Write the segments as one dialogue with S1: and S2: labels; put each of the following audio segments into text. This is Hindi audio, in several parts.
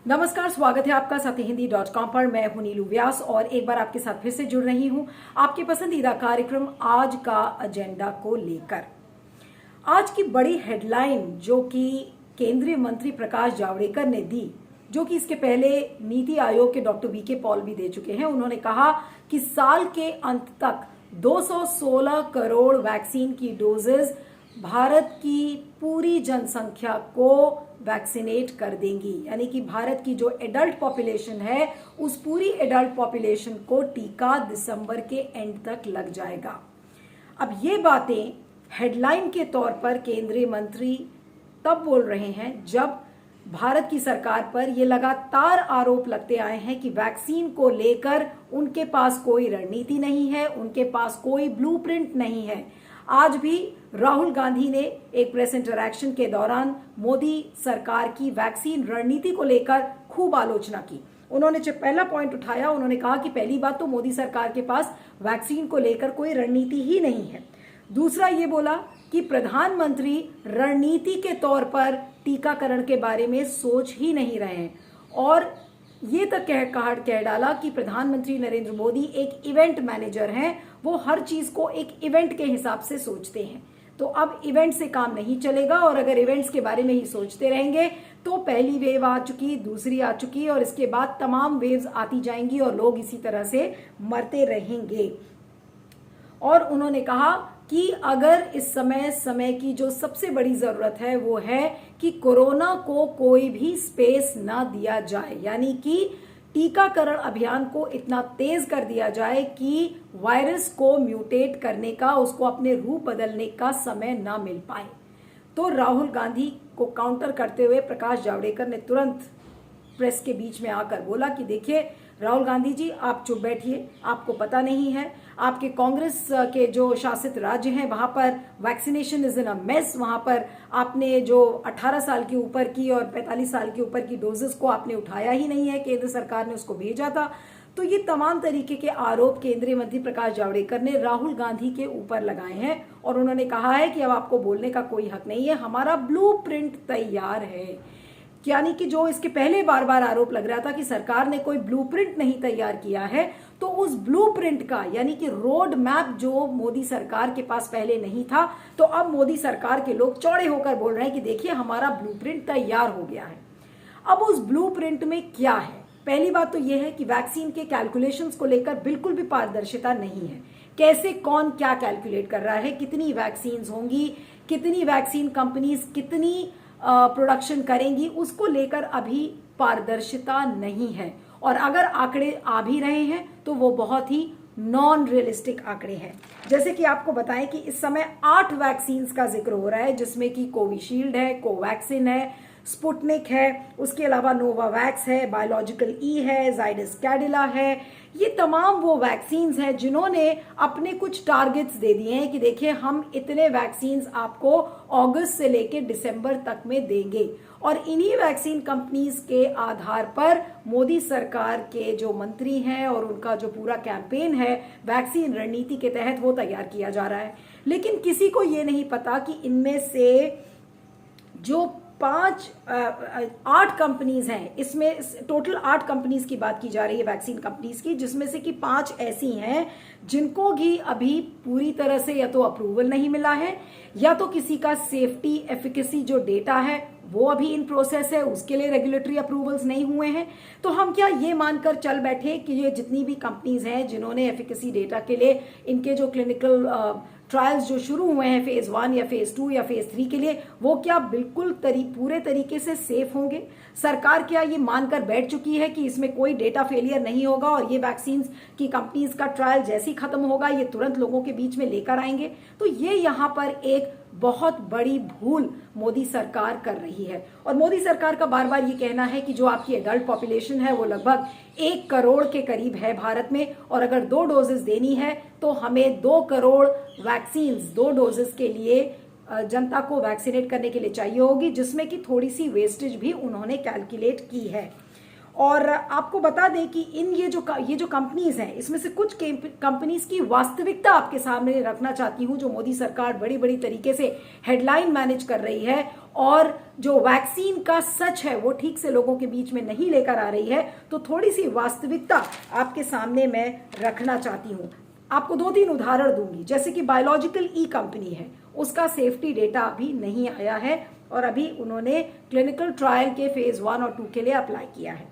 S1: नमस्कार, स्वागत है आपका सत्यहिंदी.com पर। मैं हूं नीलू व्यास और एक बार आपके साथ फिर से जुड़ रही हूं आपके पसंदीदा कार्यक्रम आज का एजेंडा को लेकर। आज की बड़ी हेडलाइन जो कि केंद्रीय मंत्री प्रकाश जावड़ेकर ने दी, जो कि इसके पहले नीति आयोग के डॉक्टर वी के पॉल भी दे चुके हैं। उन्होंने कहा कि साल के अंत तक 216 करोड़ वैक्सीन की डोजेज भारत की पूरी जनसंख्या को वैक्सीनेट कर देंगी। यानी कि भारत की जो एडल्ट पॉपुलेशन है उस पूरी एडल्ट पॉपुलेशन को टीका दिसंबर के एंड तक लग जाएगा। अब ये बातें हेडलाइन के तौर पर केंद्रीय मंत्री तब बोल रहे हैं जब भारत की सरकार पर ये लगातार आरोप लगते आए हैं कि वैक्सीन को लेकर उनके पास कोई रणनीति नहीं है, उनके पास कोई ब्लूप्रिंट नहीं है। आज भी राहुल गांधी ने एक प्रेस इंटरैक्शन के दौरान मोदी सरकार की वैक्सीन रणनीति को लेकर खूब आलोचना की। उन्होंने जब पहला पॉइंट उठाया, उन्होंने कहा कि पहली बात तो मोदी सरकार के पास वैक्सीन को लेकर कोई रणनीति ही नहीं है। दूसरा ये बोला कि प्रधानमंत्री रणनीति के तौर पर टीकाकरण के बारे में सोच ही नहीं रहे हैं और ये तक कह डाला कि प्रधानमंत्री नरेंद्र मोदी एक इवेंट मैनेजर हैं, वो हर चीज को एक इवेंट के हिसाब से सोचते हैं। तो अब इवेंट से काम नहीं चलेगा और अगर इवेंट्स के बारे में ही सोचते रहेंगे तो पहली वेव आ चुकी, दूसरी आ चुकी और इसके बाद तमाम वेव्स आती जाएंगी और लोग इसी तरह से मरते रहेंगे। और उन्होंने कहा कि अगर इस समय की जो सबसे बड़ी जरूरत है वो है कि कोरोना को कोई भी स्पेस ना दिया जाए, यानी कि टीकाकरण अभियान को इतना तेज कर दिया जाए कि वायरस को म्यूटेट करने का, उसको अपने रूप बदलने का समय ना मिल पाए। तो राहुल गांधी को काउंटर करते हुए प्रकाश जावड़ेकर ने तुरंत प्रेस के बीच में आकर बोला कि देखिए राहुल गांधी जी, आप चुप बैठिए, आपको पता नहीं है। आपके कांग्रेस के जो शासित राज्य हैं वहां पर vaccination is in a mess. वहां पर आपने जो 18 साल के ऊपर की और 45 साल के ऊपर की डोजेस को आपने उठाया ही नहीं है, केंद्र सरकार ने उसको भेजा था। तो ये तमाम तरीके के आरोप केंद्रीय मंत्री प्रकाश जावड़ेकर ने राहुल गांधी के ऊपर लगाए हैं और उन्होंने कहा है कि अब आपको बोलने का कोई हक नहीं है, हमारा ब्लूप्रिंट तैयार है। यानी कि जो इसके पहले बार बार आरोप लग रहा था कि सरकार ने कोई ब्लूप्रिंट नहीं तैयार किया है, तो उस ब्लूप्रिंट का यानी कि रोड मैप जो मोदी सरकार के पास पहले नहीं था, तो अब मोदी सरकार के लोग चौड़े होकर बोल रहे हैं कि देखिए हमारा ब्लूप्रिंट तैयार हो गया है। अब उस ब्लूप्रिंट में क्या है? पहली बात तो यह है कि वैक्सीन के कैलकुलेशंस को लेकर बिल्कुल भी पारदर्शिता नहीं है। कैसे कौन क्या कैलकुलेट कर रहा है, कितनी वैक्सीन होंगी, कितनी वैक्सीन कंपनीज कितनी प्रोडक्शन करेंगी, उसको लेकर अभी पारदर्शिता नहीं है। और अगर आंकड़े आ भी रहे हैं तो वो बहुत ही नॉन रियलिस्टिक आंकड़े हैं। जैसे कि आपको बताएं कि इस समय 8 वैक्सीन का जिक्र हो रहा है, जिसमें कि कोविशील्ड है, कोवैक्सिन है, स्पुतनिक है, उसके अलावा नोवावैक्स है, बायोलॉजिकल ई है, जाइडस कैडिला है। ये तमाम वो वैक्सीन हैं जिन्होंने अपने कुछ टारगेट्स दे दिए हैं कि देखिए हम इतने वैक्सीन आपको अगस्त से लेकर दिसंबर तक में देंगे। और इन्हीं वैक्सीन कंपनीज के आधार पर मोदी सरकार के जो मंत्री हैं और उनका जो पूरा कैंपेन है वैक्सीन रणनीति के तहत वो तैयार किया जा रहा है। लेकिन किसी को ये नहीं पता कि इनमें से जो 8 कंपनीज हैं, इसमें टोटल 8 कंपनीज की बात की जा रही है वैक्सीन कंपनीज की, जिसमें से कि 5 ऐसी हैं जिनको भी अभी पूरी तरह से या तो अप्रूवल नहीं मिला है या तो किसी का सेफ्टी एफिकेसी जो डेटा है वो अभी इन प्रोसेस है, उसके लिए रेगुलेटरी अप्रूवल्स नहीं हुए हैं। तो हम क्या ये मानकर चल बैठे कि ये जितनी भी कंपनीज हैं जिन्होंने एफिकेसी डेटा के लिए इनके जो क्लिनिकल ट्रायल्स जो शुरू हुए हैं फेज 1 या फेज 2 या फेज 3 के लिए, वो क्या बिल्कुल पूरे तरीके से सेफ होंगे? सरकार क्या ये मानकर बैठ चुकी है कि इसमें कोई डेटा फेलियर नहीं होगा और ये वैक्सीन की कंपनीज का ट्रायल जैसे ही खत्म होगा ये तुरंत लोगों के बीच में लेकर आएंगे? तो ये यहाँ पर एक बहुत बड़ी भूल मोदी सरकार कर रही है। और मोदी सरकार का बार बार ये कहना है कि जो आपकी एडल्ट पॉपुलेशन है वो लगभग 1 करोड़ के करीब है भारत में, और अगर 2 डोजेस देनी है तो हमें 2 करोड़ वैक्सीन 2 डोजेस के लिए जनता को वैक्सीनेट करने के लिए चाहिए होगी, जिसमें कि थोड़ी सी वेस्टेज भी उन्होंने कैलकुलेट की है। और आपको बता दें कि ये जो कंपनीज हैं, इसमें से कुछ कंपनीज की वास्तविकता आपके सामने रखना चाहती हूं, जो मोदी सरकार बड़ी बड़ी तरीके से हेडलाइन मैनेज कर रही है और जो वैक्सीन का सच है वो ठीक से लोगों के बीच में नहीं लेकर आ रही है, तो थोड़ी सी वास्तविकता आपके सामने मैं रखना चाहती हूँ। आपको 2-3 उदाहरण दूंगी। जैसे कि बायोलॉजिकल ई कंपनी है, उसका सेफ्टी डेटा अभी नहीं आया है और अभी उन्होंने क्लिनिकल ट्रायल के फेज 1 और 2 के लिए अप्लाई किया है।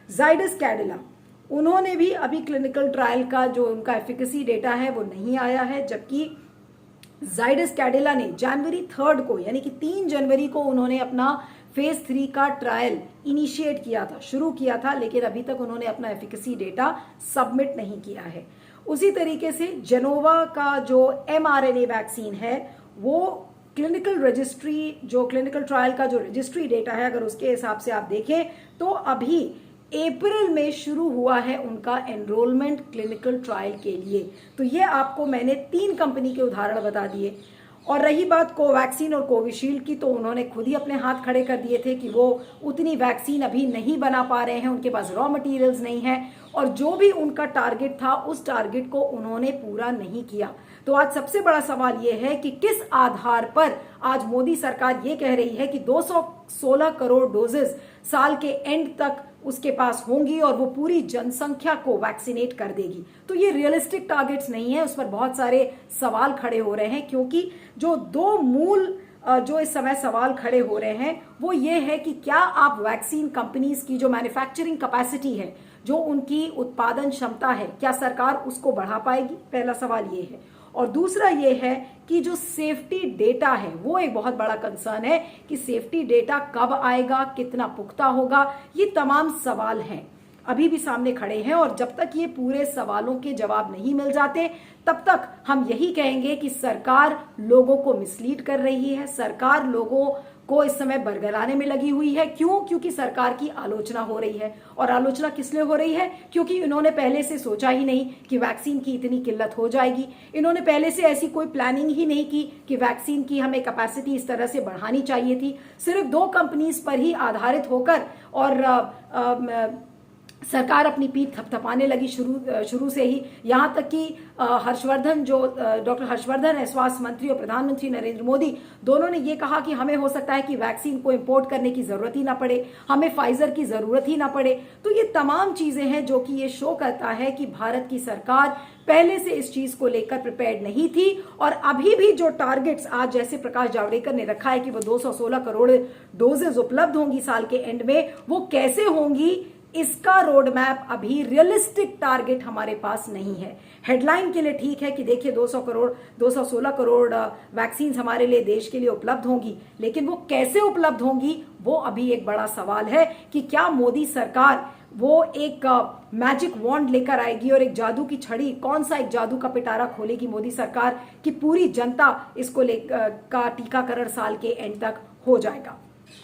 S1: जाइडस कैडिला, उन्होंने भी अभी क्लिनिकल ट्रायल का जो उनका एफिकेसी डेटा है वो नहीं आया है, जबकि जाइडस कैडिला ने जनवरी 3 को यानी कि 3 जनवरी को उन्होंने अपना फेज 3 का ट्रायल इनिशिएट किया था, शुरू किया था, लेकिन अभी तक उन्होंने अपना एफिकेसी डेटा सबमिट नहीं किया है। उसी तरीके से जेनोवा का जो mRNA वैक्सीन है वो क्लिनिकल रजिस्ट्री, जो क्लिनिकल ट्रायल का जो रजिस्ट्री डेटा है, अगर उसके हिसाब से आप देखें तो अभी अप्रैल में शुरू हुआ है उनका एनरोलमेंट क्लिनिकल ट्रायल के लिए। तो ये आपको मैंने 3 कंपनी के उदाहरण बता दिए। और रही बात कोवैक्सीन और कोविशील्ड की, तो उन्होंने खुद ही अपने हाथ खड़े कर दिए थे कि वो उतनी वैक्सीन अभी नहीं बना पा रहे हैं, उनके पास रॉ मटेरियल्स नहीं है, और जो भी उनका टारगेट था उस टारगेट को उन्होंने पूरा नहीं किया। तो आज सबसे बड़ा सवाल ये है कि किस आधार पर आज मोदी सरकार ये कह रही है कि 216 करोड़ डोजेस साल के एंड तक उसके पास होंगी और वो पूरी जनसंख्या को वैक्सीनेट कर देगी। तो ये रियलिस्टिक टारगेट्स नहीं है, उस पर बहुत सारे सवाल खड़े हो रहे हैं, क्योंकि जो 2 मूल जो इस समय सवाल खड़े हो रहे हैं वो ये है कि क्या आप वैक्सीन कंपनीज की जो मैन्युफैक्चरिंग कैपेसिटी है, जो उनकी उत्पादन क्षमता है, क्या सरकार उसको बढ़ा पाएगी? पहला सवाल ये है। और दूसरा ये है कि जो सेफ्टी डेटा है वो एक बहुत बड़ा कंसर्न है कि सेफ्टी डेटा कब आएगा, कितना पुख्ता होगा, ये तमाम सवाल हैं, अभी भी सामने खड़े हैं। और जब तक ये पूरे सवालों के जवाब नहीं मिल जाते तब तक हम यही कहेंगे कि सरकार लोगों को मिसलीड कर रही है, सरकार लोगों को इस समय बरगलाने में लगी हुई है। क्यों? क्योंकि सरकार की आलोचना हो रही है। और आलोचना किस लिए हो रही है? क्योंकि इन्होंने पहले से सोचा ही नहीं कि वैक्सीन की इतनी किल्लत हो जाएगी। इन्होंने पहले से ऐसी कोई प्लानिंग ही नहीं की कि वैक्सीन की हमें कैपेसिटी इस तरह से बढ़ानी चाहिए थी। सिर्फ 2 कंपनीज पर ही आधारित होकर और सरकार अपनी पीठ थपथपाने लगी शुरू से ही। यहां तक कि हर्षवर्धन, जो डॉक्टर हर्षवर्धन है, स्वास्थ्य मंत्री, और प्रधानमंत्री नरेंद्र मोदी दोनों ने ये कहा कि हमें हो सकता है कि वैक्सीन को इंपोर्ट करने की जरूरत ही ना पड़े, हमें फाइजर की जरूरत ही ना पड़े। तो ये तमाम चीजें हैं जो कि ये शो करता है कि भारत की सरकार पहले से इस चीज को लेकर प्रिपेयर्ड नहीं थी। और अभी भी जो टारगेट्स आज जैसे प्रकाश जावड़ेकर ने रखा है कि वो 216 करोड़ डोजेज उपलब्ध होंगी साल के एंड में, वो कैसे होंगी, इसका रोड मैप अभी रियलिस्टिक टारगेट हमारे पास नहीं है। हेडलाइन के लिए ठीक है कि देखिए 216 करोड़ वैक्सीन हमारे लिए, देश के लिए उपलब्ध होंगी, लेकिन वो कैसे उपलब्ध होंगी वो अभी एक बड़ा सवाल है कि क्या मोदी सरकार वो एक मैजिक वॉन्ड लेकर आएगी और एक जादू की छड़ी, कौन सा एक जादू का पिटारा खोलेगी मोदी सरकार कि पूरी जनता इसको का टीकाकरण साल के एंड तक हो जाएगा।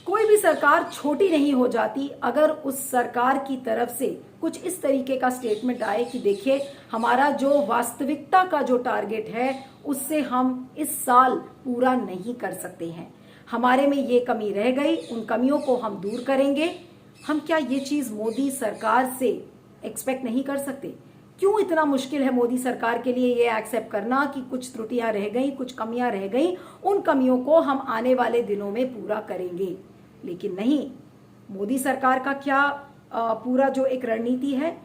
S1: कोई भी सरकार छोटी नहीं हो जाती अगर उस सरकार की तरफ से कुछ इस तरीके का स्टेटमेंट आए कि देखिए हमारा जो वास्तविकता का जो टारगेट है उससे हम इस साल पूरा नहीं कर सकते हैं, हमारे में ये कमी रह गई, उन कमियों को हम दूर करेंगे। हम क्या ये चीज मोदी सरकार से एक्सपेक्ट नहीं कर सकते? क्यों इतना मुश्किल है मोदी सरकार के लिए ये एक्सेप्ट करना कि कुछ त्रुटियां रह गई, कुछ कमियां रह गई, उन कमियों को हम आने वाले दिनों में पूरा करेंगे? लेकिन नहीं, मोदी सरकार का क्या पूरा जो एक रणनीति है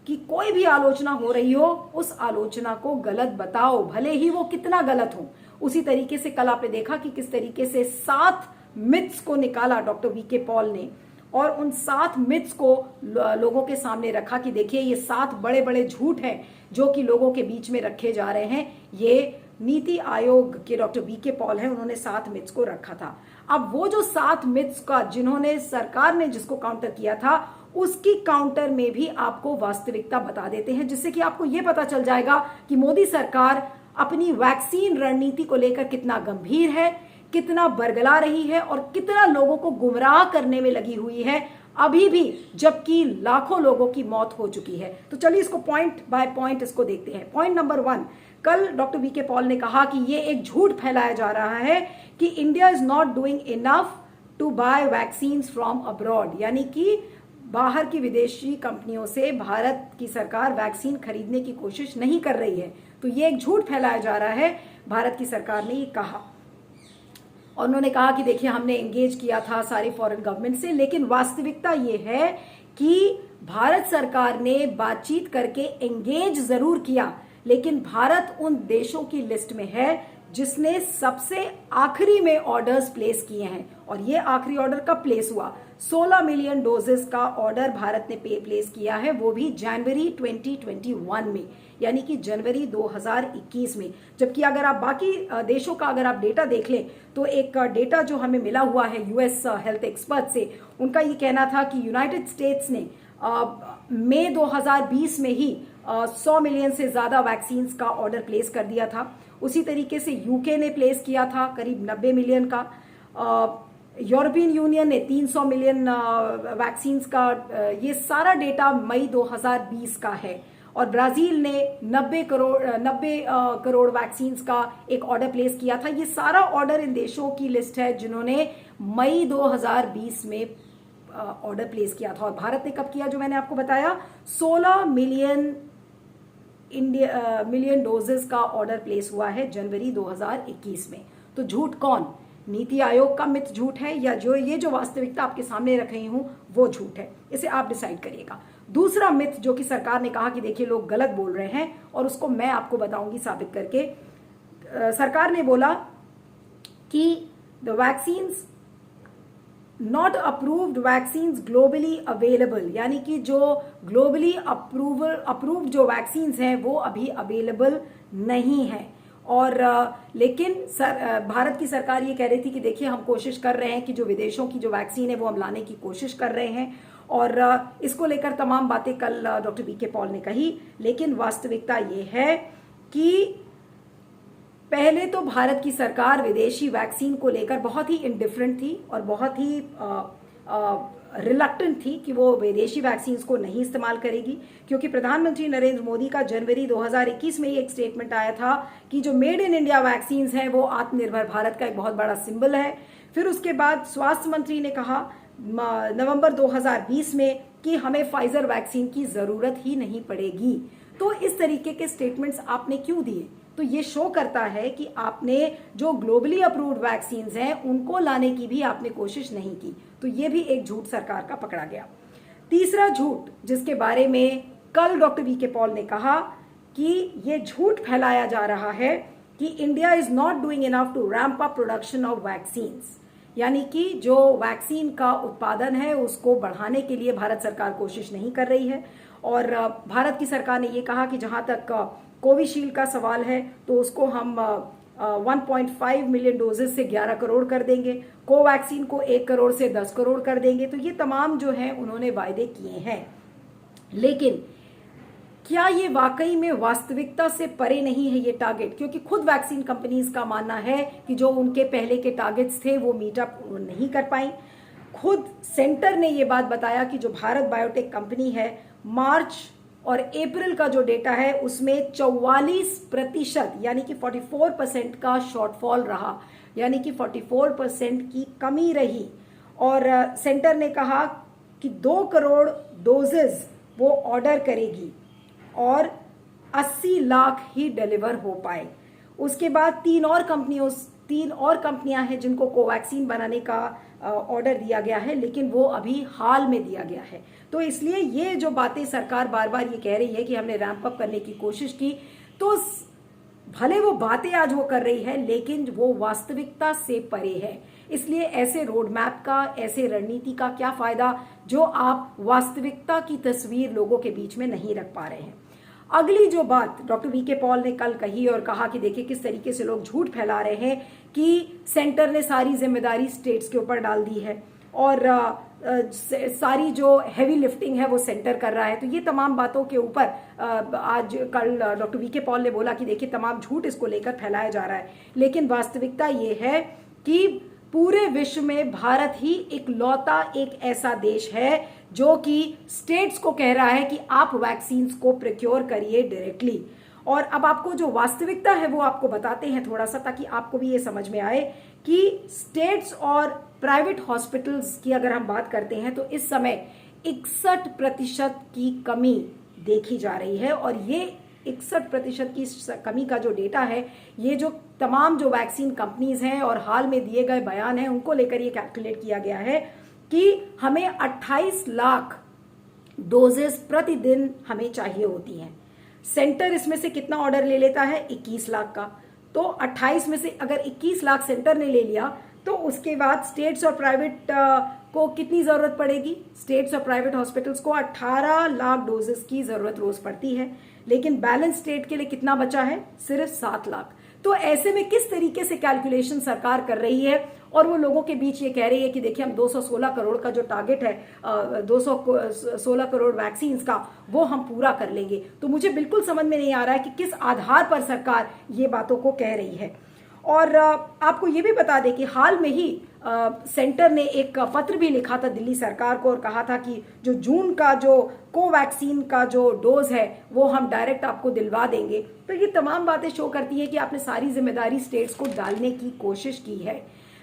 S1: कि कोई भी आलोचना हो रही हो उस आलोचना को गलत बताओ, भले ही वो कितना गलत हो। उसी तरीके से कल आपने देखा कि किस तरीके से 7 मिथ्स को निकाला डॉक्टर वीके पॉल ने, और उन 7 मिथ्स को लोगों के सामने रखा कि देखिए ये 7 बड़े बड़े झूठ हैं जो कि लोगों के बीच में रखे जा रहे हैं। ये नीति आयोग के डॉक्टर वीके पॉल हैं, उन्होंने 7 मिथ्स को रखा था। अब वो जो 7 मिथ्स का जिन्होंने सरकार ने जिसको काउंटर किया था, उसकी काउंटर में भी आपको वास्तविकता बता देते हैं, जिससे कि आपको ये पता चल जाएगा कि मोदी सरकार अपनी वैक्सीन रणनीति को लेकर कितना गंभीर है, कितना बरगला रही है और कितना लोगों को गुमराह करने में लगी हुई है अभी भी, जबकि लाखों लोगों की मौत हो चुकी है। तो चलिए इसको पॉइंट बाय पॉइंट इसको देखते हैं। पॉइंट नंबर 1, कल डॉक्टर वीके पॉल ने कहा कि ये एक झूठ फैलाया जा रहा है कि India is not doing enough to buy vaccine from abroad, यानी कि बाहर की विदेशी कंपनियों से भारत की सरकार वैक्सीन खरीदने की कोशिश नहीं कर रही है। तो ये एक झूठ फैलाया जा रहा है, भारत की सरकार ने ये कहा। और उन्होंने कहा कि देखिए हमने एंगेज किया था सारे फॉरेन गवर्नमेंट से, लेकिन वास्तविकता ये है कि भारत सरकार ने बातचीत करके एंगेज जरूर किया, लेकिन भारत उन देशों की लिस्ट में है जिसने सबसे आखिरी में ऑर्डर्स प्लेस किए हैं। और ये आखिरी ऑर्डर कब प्लेस हुआ? 16 मिलियन डोजेस का ऑर्डर भारत ने प्लेस किया है, वो भी जनवरी 2021 में, यानी कि जनवरी 2021 में। जबकि अगर आप बाकी देशों का अगर आप डेटा देख लें तो एक डेटा जो हमें मिला हुआ है यूएस हेल्थ एक्सपर्ट से, उनका ये कहना था कि यूनाइटेड स्टेट्स ने मई 2020 में ही 100 मिलियन से ज्यादा वैक्सीन का ऑर्डर प्लेस कर दिया था। उसी तरीके से यूके ने प्लेस किया था करीब 90 मिलियन का। यूरोपियन यूनियन ने 300 मिलियन वैक्सीन का, ये सारा डेटा मई 2020 का है। और ब्राजील ने 90 करोड़ वैक्सीन का एक ऑर्डर प्लेस किया था। ये सारा ऑर्डर इन देशों की लिस्ट है जिन्होंने मई 2020 में ऑर्डर प्लेस किया था। और भारत ने कब किया? जो मैंने आपको बताया, 16 मिलियन डोजेस का ऑर्डर प्लेस हुआ है जनवरी 2021 में। तो झूठ कौन? नीति आयोग का मिथ झूठ है, या जो वास्तविकता आपके सामने रख रही हूं वो झूठ है? इसे आप डिसाइड करिएगा। दूसरा मिथ जो कि सरकार ने कहा कि देखिए लोग गलत बोल रहे हैं, और उसको मैं आपको बताऊंगी साबित करके। सरकार ने बोला कि the vaccines not approved vaccines globally available, यानी कि जो ग्लोबली अप्रूव्ड जो वैक्सीन्स हैं वो अभी अवेलेबल नहीं है। और लेकिन भारत की सरकार ये कह रही थी कि देखिए हम कोशिश कर रहे हैं कि जो विदेशों की जो वैक्सीन है वो हम लाने की कोशिश कर रहे हैं। और इसको लेकर तमाम बातें कल डॉक्टर वीके पॉल ने कही। लेकिन वास्तविकता ये है कि पहले तो भारत की सरकार विदेशी वैक्सीन को लेकर बहुत ही इंडिफरेंट थी और बहुत ही रिलक्टेंट थी कि वो विदेशी वैक्सीन को नहीं इस्तेमाल करेगी, क्योंकि प्रधानमंत्री नरेंद्र मोदी का जनवरी 2021 में ही एक स्टेटमेंट आया था कि जो मेड इन इंडिया वैक्सीन हैं वो आत्मनिर्भर भारत का एक बहुत बड़ा सिंबल है। फिर उसके बाद स्वास्थ्य मंत्री ने कहा नवंबर 2020 में कि हमें फाइजर वैक्सीन की जरूरत ही नहीं पड़ेगी। तो इस तरीके के स्टेटमेंट्स आपने क्यों दिए? तो ये शो करता है कि आपने जो ग्लोबली अप्रूव्ड वैक्सीन हैं उनको लाने की भी आपने कोशिश नहीं की। तो ये भी एक झूठ सरकार का पकड़ा गया। तीसरा झूठ जिसके बारे में कल डॉक्टर वीके पॉल ने कहा कि ये झूठ फैलाया जा रहा है कि India is not doing enough to ramp up production of vaccines, यानी कि जो वैक्सीन का उत्पादन है उसको बढ़ाने के लिए भारत सरकार कोशिश नहीं कर रही है। और भारत की सरकार ने ये कहा कि जहां तक कोविशील्ड का सवाल है तो उसको हम 1.5 मिलियन डोजेस से 11 करोड़ कर देंगे, कोवैक्सीन को 1 करोड़ से 10 करोड़ कर देंगे। तो ये तमाम जो है उन्होंने वायदे किए हैं, लेकिन क्या ये वाकई में वास्तविकता से परे नहीं है ये टारगेट? क्योंकि खुद वैक्सीन कंपनीज का मानना है कि जो उनके पहले के टारगेट्स थे वो मीट अप नहीं कर पाई। खुद सेंटर ने ये बात बताया कि जो भारत बायोटेक कंपनी है, मार्च और अप्रैल का जो डेटा है उसमें 44% यानी कि 44% का शॉर्टफॉल रहा, यानी कि 44% की कमी रही। और सेंटर ने कहा कि 2 करोड़ डोजेज वो ऑर्डर करेगी और 80 लाख ही डिलीवर हो पाए। उसके बाद 3 और कंपनियां हैं जिनको कोवैक्सीन बनाने का ऑर्डर दिया गया है, लेकिन वो अभी हाल में दिया गया है। तो इसलिए ये जो बातें सरकार बार बार ये कह रही है कि हमने रैंप अप करने की कोशिश की, तो भले वो बातें आज वो कर रही है लेकिन वो वास्तविकता से परे है। इसलिए ऐसे रोड मैप का, ऐसे रणनीति का क्या फायदा जो आप वास्तविकता की तस्वीर लोगों के बीच में नहीं रख पा रहे हैं। अगली जो बात डॉक्टर वीके पॉल ने कल कही और कहा कि देखिए किस तरीके से लोग झूठ फैला रहे हैं कि सेंटर ने सारी जिम्मेदारी स्टेट्स के ऊपर डाल दी है और सारी जो हैवी लिफ्टिंग है वो सेंटर कर रहा है। तो ये तमाम बातों के ऊपर आज कल डॉक्टर वीके पॉल ने बोला कि देखिए तमाम झूठ इसको लेकर फैलाया जा रहा है, लेकिन वास्तविकता ये है कि पूरे विश्व में भारत ही इकलौता एक ऐसा देश है जो कि स्टेट्स को कह रहा है कि आप वैक्सीन को प्रोक्योर करिए डायरेक्टली। और अब आपको जो वास्तविकता है वो आपको बताते हैं थोड़ा सा, ताकि आपको भी ये समझ में आए कि स्टेट्स और प्राइवेट हॉस्पिटल्स की अगर हम बात करते हैं तो इस समय 61% की कमी देखी जा रही है। और ये 61% की कमी का जो डेटा है, ये जो तमाम जो वैक्सीन कंपनीज हैं और हाल में दिए गए बयान हैं उनको लेकर ये कैलकुलेट किया गया है कि हमें 28 लाख डोजेस प्रतिदिन हमें चाहिए होती हैं। सेंटर इसमें से कितना ऑर्डर ले लेता है? 21 लाख का। तो 28 में से अगर 21 लाख सेंटर ने ले लिया तो उसके बाद स्टेट्स और प्राइवेट को कितनी जरूरत पड़ेगी? स्टेट्स और प्राइवेट हॉस्पिटल्स को 18 लाख डोजेस की जरूरत रोज पड़ती है, लेकिन बैलेंस स्टेट के लिए कितना बचा है? सिर्फ 7 लाख। तो ऐसे में किस तरीके से कैलकुलेशन सरकार कर रही है और वो लोगों के बीच ये कह रही है कि देखिए हम 216 करोड़ का जो टारगेट है 216 करोड़ वैक्सीन का वो हम पूरा कर लेंगे। तो मुझे बिल्कुल समझ में नहीं आ रहा है कि किस आधार पर सरकार ये बातों को कह रही है। और आपको ये भी बता दें कि हाल में ही सेंटर ने एक पत्र भी लिखा था दिल्ली सरकार को और कहा था कि जो जून का जो कोवैक्सीन का जो डोज है वो हम डायरेक्ट आपको दिलवा देंगे। तो ये तमाम बातें शो करती है कि आपने सारी जिम्मेदारी स्टेट्स को डालने की कोशिश की है।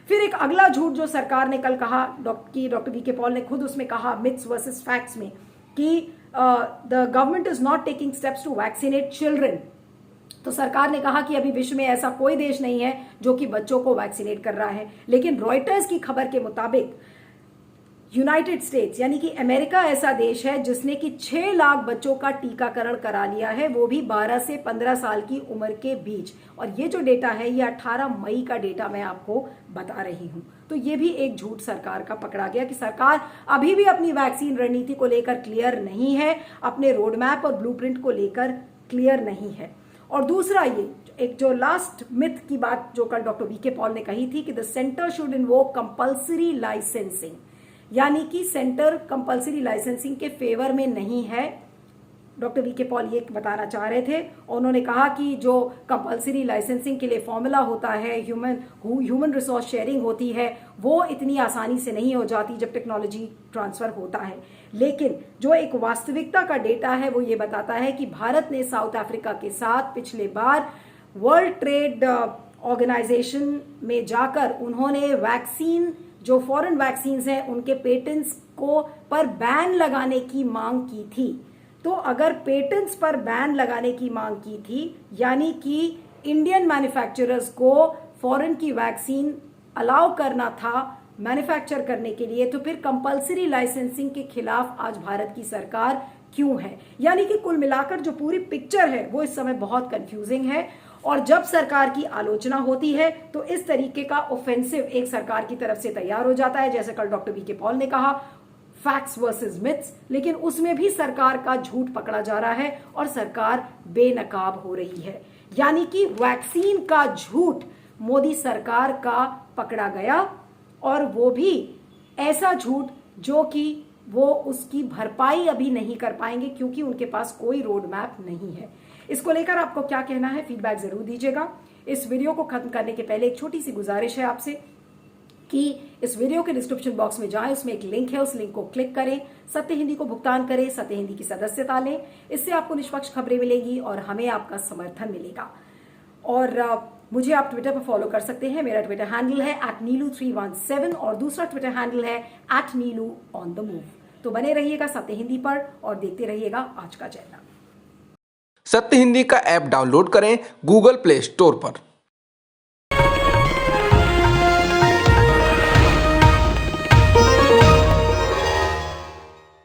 S1: फिर एक अगला झूठ जो सरकार ने कल कहा, डॉक्टर वी के पॉल ने खुद उसमें कहा मिथ्स वर्सेस फैक्ट्स में, कि the government is not taking steps to vaccinate children. तो सरकार ने कहा कि अभी विश्व में ऐसा कोई देश नहीं है जो कि बच्चों को वैक्सीनेट कर रहा है, लेकिन रॉयटर्स की खबर के मुताबिक यूनाइटेड स्टेट्स यानी कि अमेरिका ऐसा देश है जिसने कि 6 लाख बच्चों का टीकाकरण करा लिया है, वो भी 12 से 15 साल की उम्र के बीच। और ये जो डेटा है ये 18 मई का डेटा मैं आपको बता रही हूं। तो ये भी एक झूठ सरकार का पकड़ा गया कि सरकार अभी भी अपनी वैक्सीन रणनीति को लेकर क्लियर नहीं है, अपने रोड मैप और ब्लूप्रिंट को लेकर क्लियर नहीं है। और दूसरा ये एक जो लास्ट मिथ की बात जो कल डॉक्टर वी के पॉल ने कही थी कि the centre should invoke compulsory licensing, यानी कि सेंटर कंपल्सरी लाइसेंसिंग के फेवर में नहीं है। डॉक्टर वी के पॉल ये बताना चाह रहे थे। उन्होंने कहा कि जो कंपल्सरी लाइसेंसिंग के लिए फॉर्मूला होता है, ह्यूमन रिसोर्स शेयरिंग होती है, वो इतनी आसानी से नहीं हो जाती जब टेक्नोलॉजी ट्रांसफर होता है। लेकिन जो एक वास्तविकता का डेटा है वो ये बताता है कि भारत ने साउथ अफ्रीका के साथ पिछले बार वर्ल्ड ट्रेड ऑर्गेनाइजेशन में जाकर उन्होंने वैक्सीन जो फॉरेन वैक्सीन हैं उनके पेटेंट्स को पर बैन लगाने की मांग की थी। तो अगर पेटेंट्स पर बैन लगाने की मांग की थी यानी कि इंडियन मैन्युफैक्चरर्स को फॉरेन की वैक्सीन अलाउ करना था मैन्युफैक्चर करने के लिए, तो फिर कंपल्सरी लाइसेंसिंग के खिलाफ आज भारत की सरकार क्यों है? यानी कि कुल मिलाकर जो पूरी पिक्चर है वो इस समय बहुत कंफ्यूजिंग है। और जब सरकार की आलोचना होती है तो इस तरीके का ऑफेंसिव एक सरकार की तरफ से तैयार हो जाता है, जैसे कल डॉक्टर वी के पॉल ने कहा फैक्ट्स वर्सेस मिथ्स, लेकिन उसमें भी सरकार का झूठ पकड़ा जा रहा है और सरकार बेनकाब हो रही है। यानी कि वैक्सीन का झूठ मोदी सरकार का पकड़ा गया और वो भी ऐसा झूठ जो कि वो उसकी भरपाई अभी नहीं कर पाएंगे क्योंकि उनके पास कोई रोड मैप नहीं है। इसको लेकर आपको क्या कहना है? फीडबैक जरूर दीजिएगा। इस वीडियो को खत्म करने के पहले एक छोटी सी गुजारिश है आपसे कि इस वीडियो के डिस्क्रिप्शन बॉक्स में जाएं, उसमें एक लिंक है, उस लिंक को क्लिक करें, सत्य हिंदी को भुगतान करें, सत्य हिंदी की सदस्यता लें। इससे आपको निष्पक्ष खबरें मिलेगी और हमें आपका समर्थन मिलेगा। और मुझे आप ट्विटर पर फॉलो कर सकते हैं। मेरा ट्विटर हैंडल है @नीलू317 और दूसरा ट्विटर हैंडल है @नीलूऑनदमूव। तो बने रहिएगा सत्य हिंदी पर और देखते रहिएगा आज का चैनल।
S2: सत्य हिंदी का ऐप डाउनलोड करें गूगल प्ले स्टोर पर।